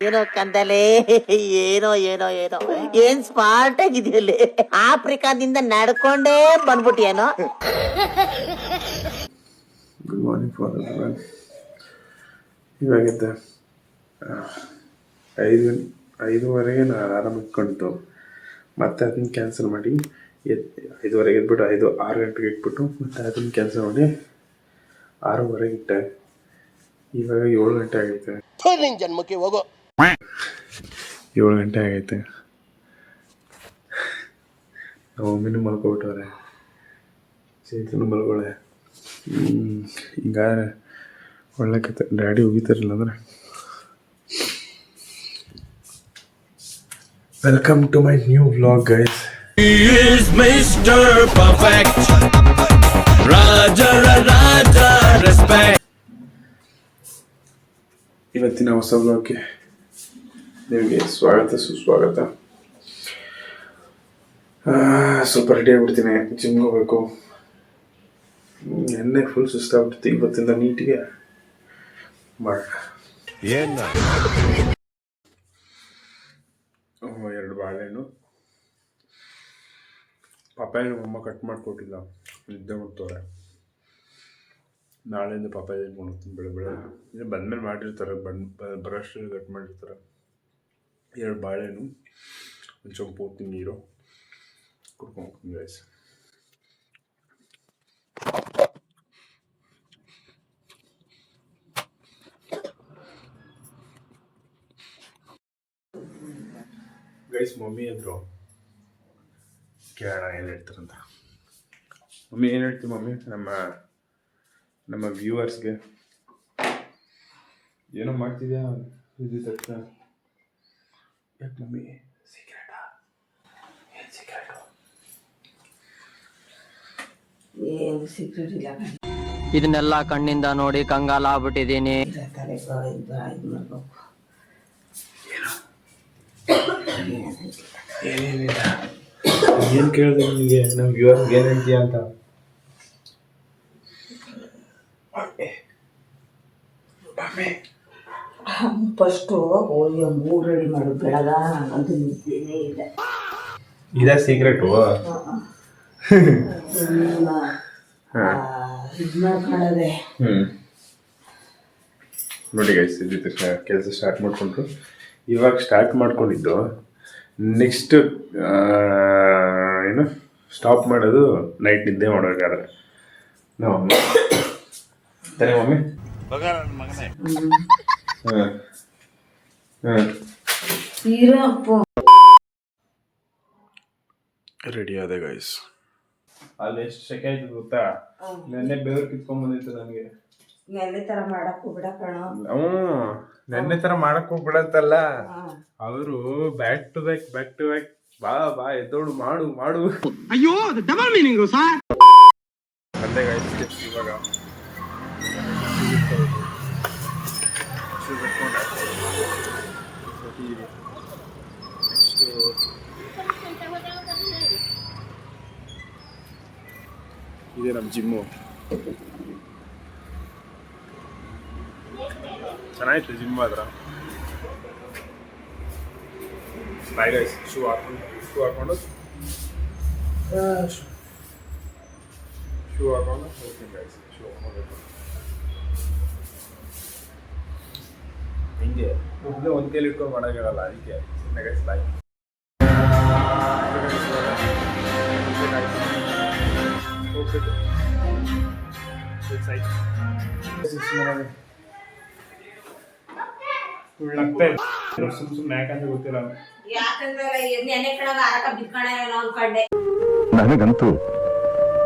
ಏನೋ ಕಂದಲೆ ಏನೋ ಏನೋ ಏನೋ ಏನ್ ಸ್ಮಾರ್ಟ್ ಆಗಿದೆಯಲ್ಲಿ ಆಫ್ರಿಕಾದಿಂದ ನಡ್ಕೊಂಡೇ ಬಂದ್ಬಿಟ್ಟಿಯೇನೋ. Good morning father. ಇವಾಗಿದ್ದ 5:05 ನಾನು ಆರಾಮ ಇಟ್ಕೊಂಡಿತ್ತು. ಮತ್ತೆ ಅದನ್ನ ಕ್ಯಾನ್ಸಲ್ ಮಾಡಿ 5:30 ಎದ್ಬಿಟ್ಟು 6 ಗಂಟೆಗೆ ಇಟ್ಬಿಟ್ಟು ಮತ್ತೆ ಅದನ್ನ ಕ್ಯಾನ್ಸಲ್ ಮಾಡಿ 6:30 ಇಟ್ಟೆ. ಇವಾಗ 7 ಗಂಟೆ ಆಗೈತೆ. ಜನ್ಮಕ್ಕೆ ಹೋಗೋ 7 ಗಂಟೆ ಆಗೈತೆ. ನಮ್ಮ ಮಮ್ಮಿನೂ ಮಲ್ಕೊಬಿಟ್ಟವ್ರೆ, ಚೇತನು ಮಲ್ಕೊಳ್ಳೆ. ಈಗ ಒಳ್ಳೆ ಕತೆ. ಡ್ಯಾಡಿ ಹೋಗಿತಾರಲ್ಲ ಅಂದ್ರೆ welcome to my new vlog guys. ಇವತ್ತಿನ ಹೊಸ ವ್ಲಾಗ್ಗೆ ನಿಮಗೆ ಸ್ವಾಗತ ಸುಸ್ವಾಗತ. ಸ್ವಲ್ಪ ರೆಡಿ ಆಗ್ಬಿಡ್ತೀನಿ, ಜಿಮ್ಗೆ ಹೋಗ್ಬೇಕು. ಎಣ್ಣೆ ಫುಲ್ ಸುಸ್ತಾಗ್ಬಿಡ್ತು. ಇವತ್ತಿಂದ ನೀಟಿಗೆ ಮಾಡೋಣ. 2 ಬಾಳೆಹಣ್ಣು, ಪಪ್ಪಾಯ ಅಮ್ಮ ಕಟ್ ಮಾಡಿಕೊಟ್ಟಿಲ್ಲ, ನಿದ್ದೆ ಮಾಡ್ತವ್ರೆ. ನಾಳೆಯಿಂದ ಪಪ್ಪಾಯ ತಿನ್ಕೊಂಡು ಹೋಗ್ತೀನಿ ಬೆಳೆ ಇದು ಬಂದಮೇಲೆ ಮಾಡಿರ್ತಾರೆ, ಬರೋಷ್ಟು ಕಟ್ ಮಾಡಿರ್ತಾರೆ. 2 ಬಾಳೆಹಣ್ಣು, ಒಂದು ಸ್ವಲ್ಪ ಹೊತ್ತು ನೀರು ಕುಡ್ಕೊಂಡು ಹೋಗ್ತೀನಿ ಗೈಸ್. ಗೈಸ್ ಮಮ್ಮಿ ಅಂದರು, ಕೇಳೋಣ ಏನು ಹೇಳ್ತಾರಂತ. ಮಮ್ಮಿ ಏನು ಹೇಳ್ತೀವಿ ಮಮ್ಮಿ ನಮ್ಮ ವ್ಯೂವರ್ಸ್ಗೆ? ಏನೋ ಮಾಡ್ತಿದ್ಯಾ ಇದು ತಕ್ಷಣ? ಯಾಕೆ ಮಮ್ಮಿ? ಸೀಕ್ರೆಟಾ? ಏನು ಸೀಕ್ರೆಟು? ಏನು ಸೀಕ್ರೆಟ್ ಇಲ್ಲ. ಇದನ್ನೆಲ್ಲ ಕಣ್ಣಿಂದ ನೋಡಿ ಕಂಗಾಲ ಆಗ್ಬಿಟ್ಟಿದ್ದೀನಿ. ಏನೇನಿಲ್ಲ. ಏನು ಕೇಳಿದೆ ನಿಮಗೆ? ನಮ್ಮ ವ್ಯೂವರ್ಸ್ಗೆ ಏನು ಹೇಳ್ತೀಯ ಅಂತ? ಫಸ್ಟು ಹೋಗಿ ಮೂರು ರೆಡಿ ಮಾಡು. ಬೆಳಗ ಅಂತೂ ನಿದ್ದೇನೇ ಇಲ್ಲ. ಇದೇ ಸೀಕ್ರೆಟು? ಇದು ಮಾಡ್ಕೊಳ್ಳೋದೆ. ನೋಡಿ ಗೈಸ್, ಇದು ಕೆಲಸ ಸ್ಟಾರ್ಟ್ ಮಾಡಿಕೊಂಡ್ರು. ಇವಾಗ ಸ್ಟಾರ್ಟ್ ಮಾಡ್ಕೊಂಡಿದ್ದು, ನೆಕ್ಸ್ಟ್ ಏನು ಸ್ಟಾಪ್ ಮಾಡೋದು ನೈಟ್ ನಿದ್ದೆ ಮಾಡೋಕ್ಕಾದ್ರೆ ನಾವು ತಾನೇ ಮಮ್ಮಿ? ರೆಡಿ ಆದ ಗೈಸ್. ಅಲ್ಲಿ ಎಷ್ಟು ಸೆಕೆ ಆಯ್ತು ಗೊತ್ತಾ? ನೆನ್ನೆ ಬೆವರು ಕಿತ್ಕೊಂಡ್ ಬಂದಿತ್ತು ನನಗೆ. ನೆನ್ನೆ ತರ ಮಾಡಕ್ ಹೋಗ್ಬಿಡ ಕಣ. ನೆನ್ನೆ ತರ ಮಾಡಕ್ ಹೋಗ್ಬಿಡತ್ತಲ್ಲ, ಅವರು ಬ್ಯಾಕ್ ಟು ಬ್ಯಾಕ್ ಬಾ ಎದ್ದೋಡು ಮಾಡು. ಅಯ್ಯೋ ಡಬಲ್ ಮೀನಿಂಗ್ ಸರ್. ಅಂದೆ ಗೈಸ್, ಇವಾಗ ನೆಕ್ಸ್ಟ್ ಇದೆ ನಮ್ಮ ಜಿಮ್ಮು. ಚೆನ್ನಾಗಿತ್ತು ಜಿಮ್ ಮಾತ್ರ. ಬಾಯ್ ಗೈಸ್, ಶೂ ಹಾಕೊಂಡು ಹೋಗ್ತೀನಿ ಗೈಸ್. ಶೂ ಹಾಕೊಂಡು ಹಿಂಗೆ ಒಬ್ಬನೇ ಒಂದು ಕೈಲಿ ಇಟ್ಕೊಂಡು ಮಾಡೋಕ್ಕಾಗಲ್ಲ, ಅದಕ್ಕೆ ಸುಮ್ಮನೆ ಗೈಸ್ ಬಾಯ್. ಸುಮ್ಮನೆ ಯಾಕಂತ ಗೊತ್ತಿಲ್ಲ.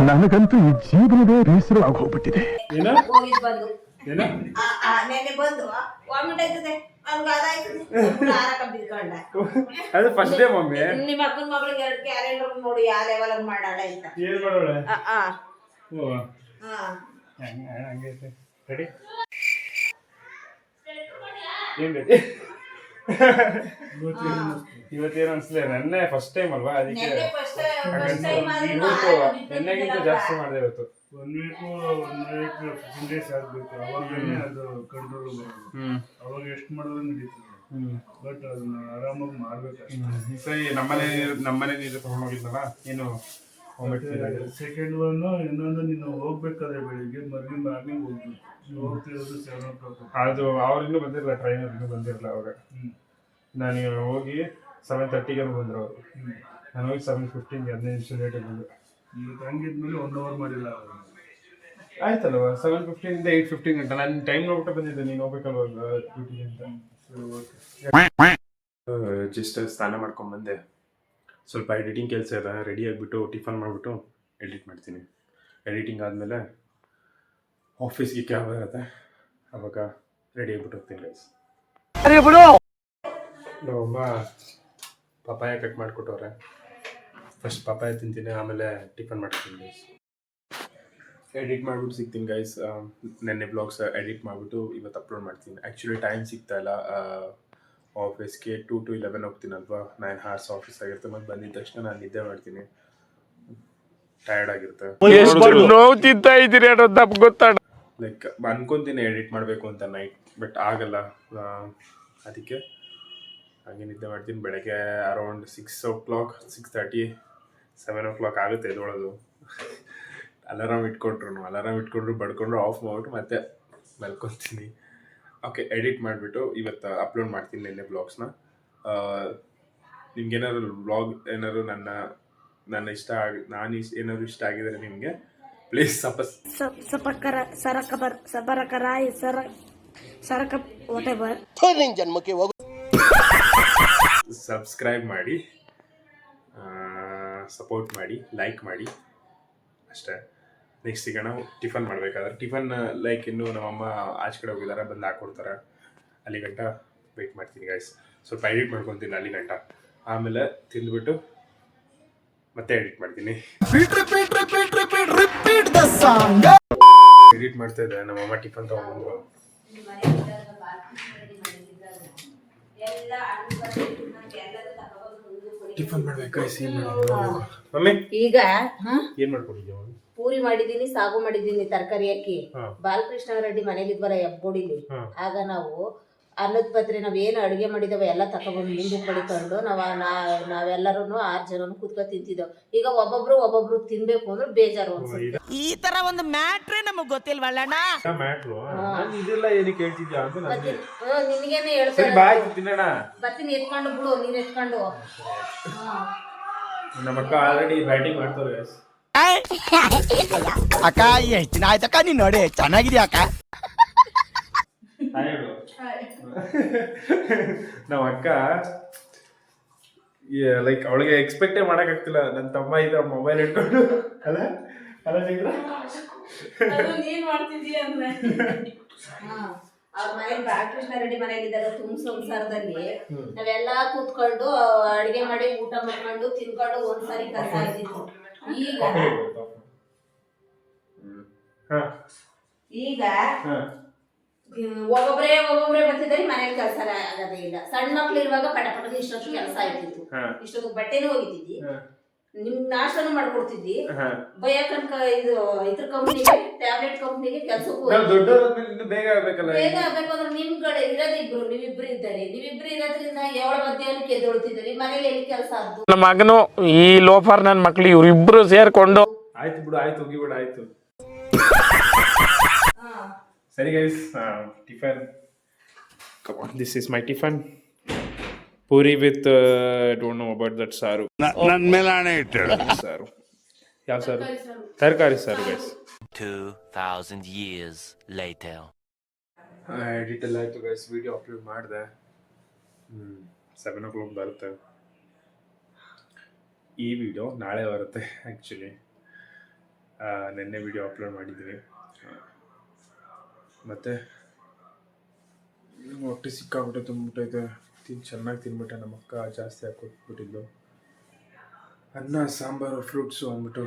ನನಗಂತೂ ಈ ಜೀವನವೇ ಬೇಸರ ಆಗೋಗ್ಬಿಟ್ಟಿದೆ. ಅದು ಫಸ್ಟ್ ಡೇ ಮಮ್ಮಿ. ನಿಮ್ಮ ಅಕ್ಕನ ಮಗಳಿಗೆ 2 ಕ್ಯಾಲೆಂಡರ್ ನೋಡಿ ಯಾವ ಲೆವೆಲ್ ಮಾಡಾಳೆ ಅಂತ. ಏನ್ ಮಾಡೋಳೆ? ಹಂಗೈತೆ. ರೆಡಿ? ಏನ್ ರೆಡಿ? ಇವತ್ತೇನು ಅನ್ಸಲೇ, ನೆನ್ನೆ ಫಸ್ಟ್ ಟೈಮ್ ಅಲ್ವಾ, ಅದಕ್ಕೆ ನೆನ್ನೆಗಿಂತ ಜಾಸ್ತಿ ಮಾಡಿದೆ ಇವತ್ತು. 1 ವೀಕ್ 15 ಡೇಸ್ ಆಗ್ಬೇಕು, ಅವಾಗ ಅದು ಕಂಟ್ರೋಲ್ ಬರೋದು. ಅವಾಗ ಎಷ್ಟು ಮಾಡಿದ್ರೆ ನಡೀತದೆ. ಬಟ್ ಅದನ್ನ ಆರಾಮಾಗಿ ಮಾಡ್ಬೇಕು. ಸರಿ, ನಮ್ಮನೆ ನೀರು ತೊಗೊಂಡೋಗಿದ್ನಲ್ಲ, ಏನು ಸೆಕೆಂಡ್ ಒನ್ ಇನ್ನೊಂದು ನೀನು ಹೋಗ್ಬೇಕಾದ್ರೆ ಬೆಳಿಗ್ಗೆ ಮಾರ್ನಿಂಗ್ ಹೋಗ್ಬೇಕು. ಹೋಗ್ತಿರೋದು 7 o'clock. ಅದು ಅವ್ರಿನ್ನೂ ಬಂದಿರಲಿಲ್ಲ, ಟ್ರೈನರ್ ಇನ್ನೂ ಬಂದಿರಲಿಲ್ಲ ಅವಾಗ. ನಾನು ಹೋಗಿ 7:30ಗೆ ಬಂದರು ಅವರು. ನಾನು ಹೋಗಿ 7:15 15 ನಿಮಿಷ ಲೇಟಾಗಿ ಬಂದೆ. ಈಗ ತಂಗಿದ್ಮೇಲೆ 1 hour ಮಾಡಿಲ್ಲ. ಆಯ್ತಲ್ವ, 7:15 8:15 ಗಂಟೆ ನಾನು ಟೈಮ್ ನೋಡ್ಬಿಟ್ಟು ಬಂದಿದ್ದೆ. ನೀನು ಹೋಗ್ಬೇಕಲ್ವ ಡ್ಯೂಟಿಗೆ ಅಂತ. ಜಸ್ಟ್ ಸ್ನಾನ ಮಾಡ್ಕೊಂಡು ಬಂದೆ. ಸ್ವಲ್ಪ ಎಡಿಟಿಂಗ್ ಕೆಲಸ ಇದೆ, ರೆಡಿ ಆಗಿಬಿಟ್ಟು ಟಿಫನ್ ಮಾಡಿಬಿಟ್ಟು ಎಡಿಟ್ ಮಾಡ್ತೀನಿ. ಎಡಿಟಿಂಗ್ ಆದಮೇಲೆ ಆಫೀಸ್ಗೆ ಕ್ಯಾಬ್ ಇರುತ್ತೆ, ಅವಾಗ ರೆಡಿ ಆಗಿಬಿಟ್ಟು ಹೋಗ್ತೀನಿ ಗೈಸ್. ನಮ್ಮಮ್ಮ ಪಪಾಯ ಕಟ್ ಮಾಡಿಕೊಟ್ಟವ್ರೆ. ಫಸ್ಟ್ ಪಪಾಯ ತಿಂತೀನಿ, ಆಮೇಲೆ ಟಿಫನ್ ಮಾಡ್ತೀನಿ ಗೈಸ್. ಎಡಿಟ್ ಮಾಡಿಬಿಟ್ಟು ಸಿಗ್ತೀನಿ ಗೈಸ್. ನೆನ್ನೆ ಬ್ಲಾಗ್ಸ್ ಎಡಿಟ್ ಮಾಡಿಬಿಟ್ಟು ಇವತ್ತು ಅಪ್ಲೋಡ್ ಮಾಡ್ತೀನಿ. ಆ್ಯಕ್ಚುಲಿ ಟೈಮ್ ಸಿಗ್ತಾಯಿಲ್ಲ. ಆಫೀಸ್ಗೆ 2 to 11 ಹೋಗ್ತೀನಲ್ವಾ, 9 hours ಆಫೀಸ್ ಆಗಿರುತ್ತೆ. ಮತ್ತು ಬಂದಿದ್ದ ತಕ್ಷಣ ನಾನು ನಿದ್ದೆ ಮಾಡ್ತೀನಿ, ಟಯರ್ಡ್ ಆಗಿರುತ್ತೆ. ಲೈಕ್ ಅನ್ಕೊಂತೀನಿ ಎಡಿಟ್ ಮಾಡಬೇಕು ಅಂತ ನೈಟ್, ಬಟ್ ಆಗಲ್ಲ. ಅದಕ್ಕೆ ಹಾಗೆ ನಿದ್ದೆ ಮಾಡ್ತೀನಿ. ಬೆಳಗ್ಗೆ ಅರೌಂಡ್ 6 o'clock 6:30 7 o'clock ಆಗುತ್ತೆ ಎದ್ದೊಳೋದು. ಅಲಾರಾಮ್ ಇಟ್ಕೊಂಡ್ರು ಬಡ್ಕೊಂಡ್ರು ಆಫ್ ಮಾಡ್ಬಿಟ್ಟು ಮತ್ತೆ ಮಲ್ಕೊತೀನಿ. ಓಕೆ, ಎಡಿಟ್ ಮಾಡಿಬಿಟ್ಟು ಇವತ್ತು ಅಪ್ಲೋಡ್ ಮಾಡ್ತೀನಿ ನೆನ್ನೆ ಬ್ಲಾಗ್ಸ್ನ. ನಿಮ್ಗೇನಾದ್ರು ಬ್ಲಾಗ್ ಏನಾದ್ರು ನನ್ನ ಇಷ್ಟ ಏನಾದ್ರು ಇಷ್ಟ ಆಗಿದರೆ ನಿಮಗೆ ಪ್ಲೀಸ್ ನಿನ್ ಜನ್ಮಕ್ಕೆ ಹೋಗು. ಸಬ್ಸ್ಕ್ರೈಬ್ ಮಾಡಿ, ಸಪೋರ್ಟ್ ಮಾಡಿ, ಲೈಕ್ ಮಾಡಿ ಅಷ್ಟೇ. ನೆಕ್ಸ್ಟ್ ಈಗ ನಾವು ಟಿಫನ್ ಮಾಡಬೇಕಾದ್ರೆ ಲೈಕ್ ಇನ್ನು ನಮ್ಮಮ್ಮ ಆಚೆ ಕಡೆ ಹೋಗಿದ್ದಾರೆ, ಬಂದು ಹಾಕ್ಕೊಡ್ತಾರೆ. ಅಲ್ಲಿ ಗಂಟ ವೆಯ್ಟ್ ಮಾಡ್ತೀನಿ ಗೈಸ್. ಸ್ವಲ್ಪ ಎಡಿಟ್ ಮಾಡ್ಕೊತೀನಿ ಅಲ್ಲಿ ಗಂಟ, ಆಮೇಲೆ ತಿಂದ್ಬಿಟ್ಟು ಮತ್ತೆ ಎಡಿಟ್ ಮಾಡ್ತೀನಿ. ಎಡಿಟ್ ಮಾಡ್ತಾ ಇದ್ದೆ, ನಮ್ಮಮ್ಮ ಟಿಫನ್ ತಗೊಂಡ್ಬಂದ್ರು. ಟಿಫನ್ ಮಾಡ್ಬೇಕು. ಮಮ್ಮಿ ಈಗ ಏನ್ ಮಾಡ್ಕೊಂಡಿದ್ದೆ? ಪೂರಿ ಮಾಡಿದೀನಿ, ಸಾಗು ಮಾಡಿದೀನಿ, ತರಕಾರಿ ಹಾಕಿ. ಬಾಲಕೃಷ್ಣ ರೆಡ್ಡಿ ಮನೇಲಿ ಇದ್ವರ ಹೆಬ್ಬೋಡಿಲಿ. ಆಗ ನಾವು ಅನ್ನದ ಪತ್ರೆ ನಾವೇನು ಅಡುಗೆ ಮಾಡಿದವ ಎಲ್ಲ ತಗೊಬಂದು ಮುಂದಕ್ಕೆ ಬಡಿಕೊಂಡು ನಾವೆಲ್ಲರೂ 6 ಜನನು ಕೂತ್ಕೊ ತಿಂತಿದ್ದೆವು. ಈಗ ಒಬ್ಬೊಬ್ರು ತಿನ್ಬೇಕು ಅಂದ್ರೆ ಬೇಜಾರು ಅನ್ಸುತ್ತೆ. ಈ ತರ ಒಂದು ಮ್ಯಾಟ್ರೇ ನಮಗ್ ಗೊತ್ತಿಲ್ವಲ್ಲಣ್ಣ. ನಿನ್ಗೇನೆ ಹೇಳ್ತಾರೆ, ಬರ್ತೀನಿ ಎತ್ಕೊಂಡು ಬಿಡು, ನೀನ್ ಎತ್ಕೊಂಡು. ನಮ್ಮ ಅಕ್ಕ ಆಲ್ರೆಡಿ ಬ್ಯಾಟಿಂಗ್ ಮಾಡ್ತಾರೆ. ಅಕ್ಕ ಎಷ್ಟು ದಿನ ಆಯ್ತಕ್ಕ ನೀನ್ ನೋಡಿ, ಚೆನ್ನಾಗಿದ್ಯಾ ಅಕ್ಕ? ನಮ್ಮ ಅಕ್ಕ ಲೈಕ್ ಅವಳಿಗೆ ಎಕ್ಸ್ಪೆಕ್ಟೇ ಮಾಡಕ್ ಆಗ್ತಿಲ್ಲ. ನನ್ನ ತಮ್ಮ ಇದ ಮೊಬೈಲ್ ಇಟ್ಕೊಂಡು ನೀನ್ ಮಾಡ್ತಿದ್ದೀಯ ಅಂದ್ರೆ ಅವ್ರ ಮನೇಲಿ ಬಾಲಕೃಷ್ಣ ರೆಡ್ಡಿ ಮನೇಲಿದ್ದಾಗ ತುಂಬ ಸಂಸಾರದಲ್ಲಿ ನಾವೆಲ್ಲಾ ಕೂತ್ಕೊಂಡು ಅಡಿಗೆ ಮಾಡಿ ಊಟ ಮಾಡ್ಕೊಂಡು ತಿನ್ಕೊಂಡು ಒಂದ್ಸರಿ ಕಸ ಆಗ್ತಿತ್ತು. ಈಗ ಒಬ್ಬೊಬ್ರೇ ಬರ್ತಿದ್ದಾರೆ, ಮನೇಲಿ ಕೆಲಸ ಆಗೋದೇ ಇಲ್ಲ. ಸಣ್ಣ ಮಕ್ಳು ಇರುವಾಗ ಪಟಪಟ ಇಷ್ಟೊತ್ತು ಕೆಲಸ ಆಯ್ತಿತ್ತು, ಇಷ್ಟೊತ್ತು ಬಟ್ಟೆನೂ ಹೋಗಿದ್ದಿದ್ದಿ, ನಿಮ್ ನಾಷ್ಟನೂ ಮಾಡ್ಕೊಡ್ತಿದ್ದಿ. ಬಯಕನ್ಕ ಇದ್ರ ಕಂಪ್ನಿಗೆ, ಟ್ಯಾಬ್ಲೆಟ್ ಕಂಪ್ನಿಗೆ ಕೆಲ್ಸಕ್ಕೂ ಬೇಗ ಆಗ್ಬೇಕಂದ್ರೆ ನಿಮ್ ಕಡೆ ಇರೋದಿಬ್ರು, ನೀವಿಬ್ರು ಇದ್ದಾರೆ. ನೀವಿಬ್ರು ಇರೋದ್ರಿಂದ 7 ಮಧ್ಯಾಹ್ನಕ್ಕೆ ಎದ್ದೊಳ್ತಿದ್ದೀರಿ, ಮನೇಲಿ ಎಲ್ಲಿ ಕೆಲಸ ಆಯ್ತು? ನಮ್ಮ ಮಗನು ಈ ಲೋಫರ್ ನನ್ನ ಮಕ್ಳು ಇವ್ರಿಬ್ರು ಸೇರ್ಕೊಂಡು ಆಯ್ತು ಬಿಡು, ಆಯ್ತು ಹೋಗಿಬಿಡು, ಆಯ್ತು. ಸರಿ guys, tiffin. This is my tiffin. Puri with don't know about that ಸಾರು. ನನ್ನ ಮೇಲೆ ಹಣೆ ಇಟ್ಟಳು. ಸಾರು ಯಾವ ಸಾರು? ತರಕಾರಿ ಸಾರು ಗೈಸ್. 2000 years later. ಎಡಿಟ್ ಎಲ್ಲ ಆಯ್ತು ಗೈಸ್, ವಿಡಿಯೋ ಅಪ್ಲೋಡ್ ಮಾಡಿದೆ. 7 o'clock ಬರುತ್ತೆ. ಈ ವಿಡಿಯೋ ನಾಳೆ ಬರುತ್ತೆ. ಆ್ಯಕ್ಚುಲಿ ನೆನ್ನೆ ವಿಡಿಯೋ ಅಪ್ಲೋಡ್ ಮಾಡಿದ್ವಿ. ಮತ್ತು ಹೊಟ್ಟೆ ಸಿಕ್ಕಾಬಿಟ್ಟೆ ತುಂಬಿಟ್ಟೈತೆ. ಚೆನ್ನಾಗಿ ತಿನ್ಬಿಟ್ಟೆ. ನಮ್ಮ ಅಕ್ಕ ಜಾಸ್ತಿ ಹಾಕೊಟ್ಬಿಟ್ಟಿದ್ದು. ಅನ್ನ ಸಾಂಬಾರು ಫ್ರೂಟ್ಸು ಅಂದ್ಬಿಟ್ಟು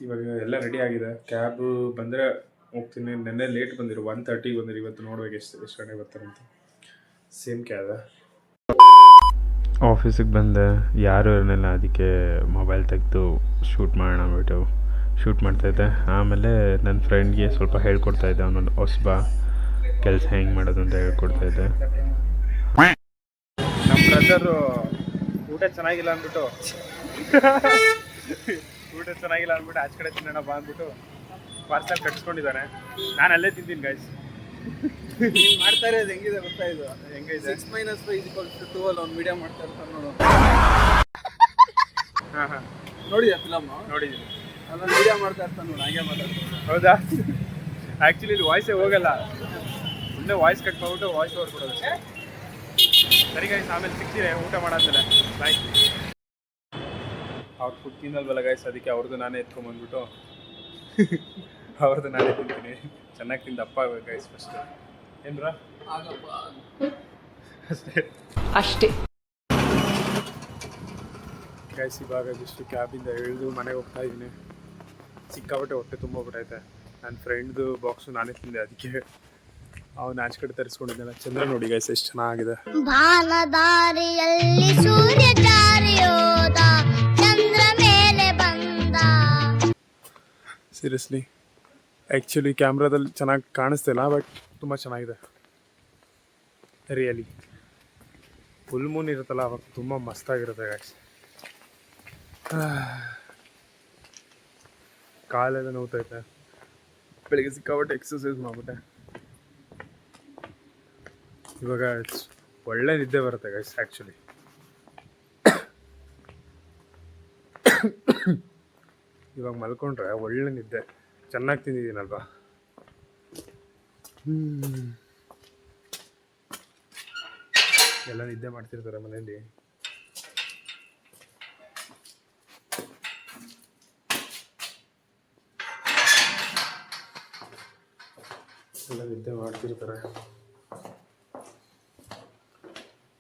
ಇವಾಗ ಎಲ್ಲ ರೆಡಿ ಆಗಿದೆ. ಕ್ಯಾಬು ಬಂದರೆ ಹೋಗ್ತೀನಿ. ನೆನ್ನೆ ಲೇಟ್ ಬಂದಿರು, 1:30 ಬಂದಿರು. ಇವತ್ತು ನೋಡ್ಬೇಕು ಎಷ್ಟು ಗಂಟೆಗೆ ಬರ್ತಾರಂತ. Same cab. ಆಫೀಸಿಗೆ ಬಂದೆ, ಯಾರೂ ಇರಲಿಲ್ಲ. ಅದಕ್ಕೆ ಮೊಬೈಲ್ ತೆಗೆದು ಶೂಟ್ ಮಾಡೋಣ ಅಂದ್ಬಿಟ್ಟು ಶೂಟ್ ಮಾಡ್ತಾಯಿದ್ದೆ. ಆಮೇಲೆ ನನ್ನ ಫ್ರೆಂಡ್ಗೆ ಸ್ವಲ್ಪ ಹೇಳ್ಕೊಡ್ತಾಯಿದ್ದೆ. ಅವನೊಂದು ಹೊಸಬ ಕೆಲಸ ಹೆಂಗೆ ಮಾಡೋದು ಅಂತ ಹೇಳ್ಕೊಡ್ತಾ ಇದ್ದೆ. ನಮ್ಮ ಬ್ರದರು ಊಟ ಚೆನ್ನಾಗಿಲ್ಲ ಅಂದ್ಬಿಟ್ಟು ಆಚೆ ಕಡೆ ತಿನ್ನೋಣ ಬಾ ಅಂದ್ಬಿಟ್ಟು ಪಾರ್ಸಲ್ ಕಟ್ಸ್ಕೊಂಡಿದ್ದಾನೆ. ನಾನು ಅಲ್ಲೇ ತಿಂತೀನಿ ಗೈಸ್. ಮಾಡ್ತಾ ಇರೋದು ಹೆಂಗಿದೆ ಗೊತ್ತಾ? ಇದು ಹೆಂಗೈತೆ? 6 - 5 = 12 ಅವ್ನು ವಿಡಿಯೋ ಮಾಡ್ತಾ ಇರ್ತಾನೆ ನೋಡು. ಹಾಂ ನೋಡಿದ್ಯಾ ಫಿಲಮ್? ನೋಡಿದ್ದೀನಿ. ಅದನ್ನ ವಿಡಿಯೋ ಮಾಡ್ತಾ ಇರ್ತಾನೆ ನೋಡು, ಹಾಗೆ ಮಾತಾಡ್ತಾನೆ. ಹೌದಾ? ಆ್ಯಕ್ಚುಲಿ ಇಲ್ಲಿ ವಾಯ್ಸೇ ಹೋಗಲ್ಲ, ಒಳ್ಳೆ ವಾಯ್ಸ್ ಕಟ್ ಮಾಡ್ಬಿಟ್ಟು ವಾಯ್ಸ್ ಓವರ್ ಕೊಡೋದು. ಸರಿ ಗೈಸ್, ಆಮೇಲೆ ಸಿಗ್ತೀನಿ ಊಟ ಮಾಡಾದ್ಮೇಲೆ. ಬಾಯ್. ಅವ್ರು ಫುಡ್ ತಿನ್ನಲ್ವಲ್ಲ ಗೈಸ್, ಅದಕ್ಕೆ ಅವ್ರದ್ದು ನಾನೇ ಎತ್ಕೊಂಬಂದ್ಬಿಟ್ಟು ಅವ್ರದ್ದು ನಾನೇ ತಿಂತೀನಿ. ಚೆನ್ನಾಗಿ ತಿಂದು ದಪ್ಪ ಆಗ್ಬೇಕು ಗೈಸ್ ಫಸ್ಟು. ಏನ್ರ ಆಗಪ್ಪ ಅಷ್ಟೇ. ಗೈಸ್ ಇವಾಗ ಜಸ್ಟ್ ಕ್ಯಾಬಿಂದ ಇಳಿದು ಮನೆಗೆ ಹೋಗ್ತಾ ಇದ್ದೀನಿ. ಸಿಕ್ಕಾಬಿಟ್ಟೆ ಹೊಟ್ಟೆ ತುಂಬೋಗ್ಬಿಟ್ಟೈತೆ. ನನ್ನ ಫ್ರೆಂಡ್ದು ಬಾಕ್ಸು ನಾನೇ ತಿಂದೆ, ಅದಕ್ಕೆ ಅವ್ನು ಆಚೆ ಕಡೆ ತರಿಸ್ಕೊಂಡಿದ್ದಾನೆ. ಚಂದ್ರ ನೋಡಿ ಗೈಸ್ ಎಷ್ಟು ಚೆನ್ನಾಗಿದೆ. ಭಾನದಾರಿಯಲ್ಲಿ ಸೂರ್ಯ ಚಾರಿಯೋದ ಚಂದ್ರ ಮೇಲೆ ಬಂದ. ಸೀರಿಯಸ್ಲಿ ಆ್ಯಕ್ಚುಲಿ ಕ್ಯಾಮ್ರಾದಲ್ಲಿ ಚೆನ್ನಾಗಿ ಕಾಣಿಸ್ತಿಲ್ಲ, ಬಟ್ ತುಂಬ ಚೆನ್ನಾಗಿದೆ ರಿಯಲಿ. ಫುಲ್ ಮೂನ್ ಇರುತ್ತಲ್ಲ ಅವಾಗ ತುಂಬ ಮಸ್ತಾಗಿರುತ್ತೆ ಗೈಸ್. ಕಾಲೆಲ್ಲ ನೋವ್ತೈತೆ. ಬೆಳಿಗ್ಗೆ ಸಿಕ್ಕಾಬಿಟ್ಟೆ ಎಕ್ಸಸೈಸ್ ಮಾಡಿಬಿಟ್ಟೆ. ಇವಾಗ ಒಳ್ಳೆ ನಿದ್ದೆ ಬರುತ್ತೆ ಗೈಸ್ ಆ್ಯಕ್ಚುಲಿ. ಇವಾಗ ಮಲ್ಕೊಂಡ್ರೆ ಒಳ್ಳೆ ನಿದ್ದೆ. ಚೆನ್ನಾಗಿ ತಿಂದಿದ್ದೀನಲ್ವಾ. ಎಲ್ಲ ನಿದ್ದೆ ಮಾಡ್ತಿರ್ತಾರೆ ಮನೇಲಿ. ಎಲ್ಲ ನಿದ್ದೆ ಮಾಡ್ತಿರ್ತಾರೆ.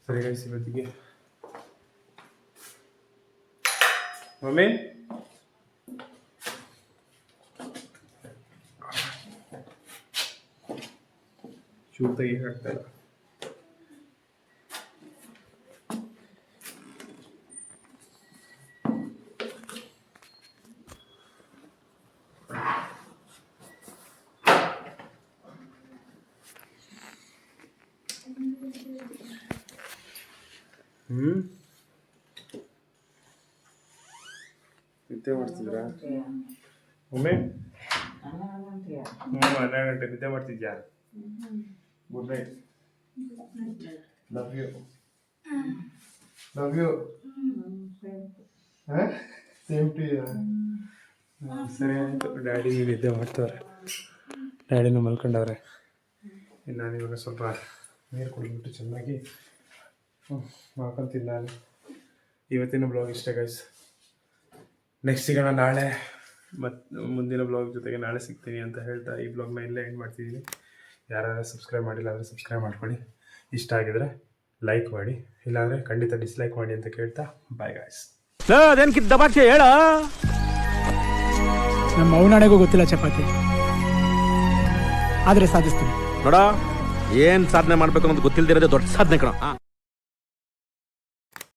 ಸರಿ ಗೈಸ್, ಇವತ್ತಿಗೆ ಮಮ್ಮಿ ಶೂ ತೆಗಿಯಕ್ಕಾಗ್ತಾ ಇಲ್ಲ. ನಿದ್ದೆ ಮಾಡ್ತಿದ್ರಾ ಒಮ್ಮೆ? 12 ಗಂಟೆ ನಿದ್ದೆ ಮಾಡ್ತಿದ್ಯಾ? Good night. Love you. Same to you. ಸರಿ ಆಯಿತು. ಡ್ಯಾಡಿ ನಿದ್ದೆ ಮಾಡ್ತವ್ರೆ, ಡ್ಯಾಡಿನೂ ಮಲ್ಕೊಂಡವ್ರೆ. ಇನ್ನು ನಾನು ಇವಾಗ ಸ್ವಲ್ಪ ನೀರು ಕುಡಿದ್ಬಿಟ್ಟು ಚೆನ್ನಾಗಿ ಮಾಡ್ಕೊತೀನಿ ನಾನು. ಇವತ್ತಿನ ಬ್ಲಾಗ್ ಇಷ್ಟ ಗೈಸ್. ನೆಕ್ಸ್ಟ್ ಸಿಗೋಣ ನಾಳೆ, ಮತ್ತು ಮುಂದಿನ ಬ್ಲಾಗ್ ಜೊತೆಗೆ ನಾಳೆ ಸಿಗ್ತೀನಿ ಅಂತ ಹೇಳ್ತಾ ಈ ಬ್ಲಾಗ್ನ ಇಲ್ಲೇ ಎಂಡ್ ಮಾಡ್ತಿದ್ದೀನಿ. ಯಾರು ಸಬ್ಸ್ಕ್ರೈಬ್ ಮಾಡಿಲ್ಲ ಅಂದರೆ ಸಬ್ಸ್ಕ್ರೈಬ್ ಮಾಡ್ಕೊಳ್ಳಿ. ಇಷ್ಟ ಆಗಿದರೆ ಲೈಕ್ ಮಾಡಿ, ಇಲ್ಲಾಂದರೆ ಖಂಡಿತ ಡಿಸ್ಲೈಕ್ ಮಾಡಿ ಅಂತ ಕೇಳ್ತಾ ಬಾಯ್ ಗಾಯ್ಸ್. ಅದೇನ್ಕಿದ್ದ ದಬಾಕ್ಷೆ ಹೇಳ. ನಮ್ಮ ಅವನಾಣೆಗೂ ಗೊತ್ತಿಲ್ಲ ಚಪಾತಿ, ಆದರೆ ಸಾಧಿಸ್ತೀನಿ ನೋಡ. ಏನ್ ಸಾಧನೆ ಮಾಡ್ಬೇಕು ಅನ್ನೋದು ಗೊತ್ತಿಲ್ದಿರೋದೇ ದೊಡ್ಡ ಸಾಧನೆ ಕಣ.